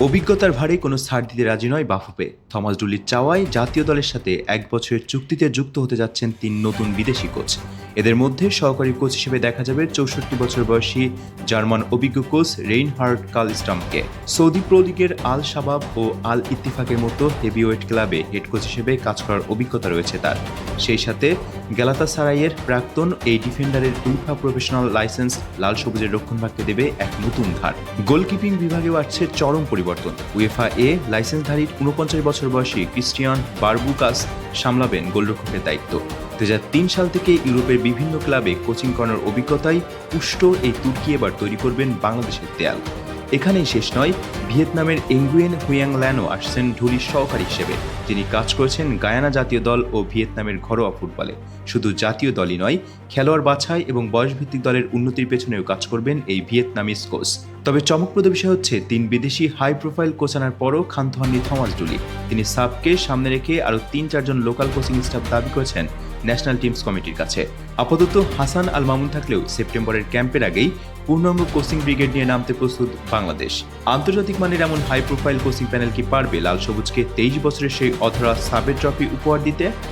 অভিজ্ঞতার ভারে কোনো ছাড় দিতে রাজি নয় বাফুফে। থমাস ডুলির চাওয়ায় জাতীয় দলের সাথে ১ বছরের চুক্তিতে যুক্ত হতে যাচ্ছেন ৩ নতুন বিদেশি কোচ। এদের মধ্যে সহকারী কোচ হিসেবে দেখা যাবে ৬৪ বছর বয়সী জার্মান অভিজ্ঞ কোচ রেইনহার্ড কালস্টামকে। সৌদি প্রো লিগের আল শাবাব ও আল ইত্তিফাকের মতো হেভিওয়েট ক্লাবে হেড কোচ হিসেবে কাজ করার অভিজ্ঞতা রয়েছে তার। সেই সাথে গ্যালাতাসারাইয়ের প্রাক্তন এই ডিফেন্ডারের উইফা প্রফেশনাল লাইসেন্স লাল সবুজের রক্ষণভাগকে দেবে এক নতুন ধার। গোলকিপিং বিভাগেও আসছে চরম পরিবর্তন। উয়েফা এ লাইসেন্সধারী ৪৯ বছর বয়সী ক্রিস্টিয়ান বারবুকাস সামলাবেন গোলরক্ষকের দায়িত্ব। ২০০৩ সাল থেকে ইউরোপের বিভিন্ন ক্লাবে কোচিং করার অভিজ্ঞতায় পুষ্ট এই তুর্কি এবার তৈরি করবেন বাংলাদেশের দেয়াল। এখানেই শেষ নয়, ভিয়েতনামের এঙ্গুয়েন হুয়াংল্যানও আসছেন ঢুলির সহকারী হিসেবে। তিনি কাজ করেছেন গায়ানা জাতীয় দল ও ভিয়েতনামের ঘরোয়া ফুটবলে। শুধু জাতীয় দলই নয়, খেলোয়াড় বাছাই এবং বয়সভিত্তিক দলের উন্নতির পেছনেও কাজ করবেন এই ভিয়েতনামিজ কোচ। তবে চমকপ্রদ বিষয় হচ্ছে ৩ বিদেশি হাই প্রোফাইল কোচ আনার পরও ক্ষান্ত হননি থমাস ডুলি। তিনি সাবকে সামনে রেখে আরও ৩-৪ জন লোকাল কোচিং স্টাফ দাবি করেছেন ন্যাশনাল টিমস কমিটির কাছে। আপাতত হাসান আল মামুন থাকলেও সেপ্টেম্বরের ক্যাম্পের আগেই পূর্ণাঙ্গ কোচিং ব্রিগেড নিয়ে নামতে প্রস্তুত বাংলাদেশ। আন্তর্জাতিক মানের এমন হাই প্রোফাইল কোচিং প্যানেল কি পারবে লাল সবুজকে ২৩ বছরের সেই অধরা সাবের ট্রফি উপহার দিতে?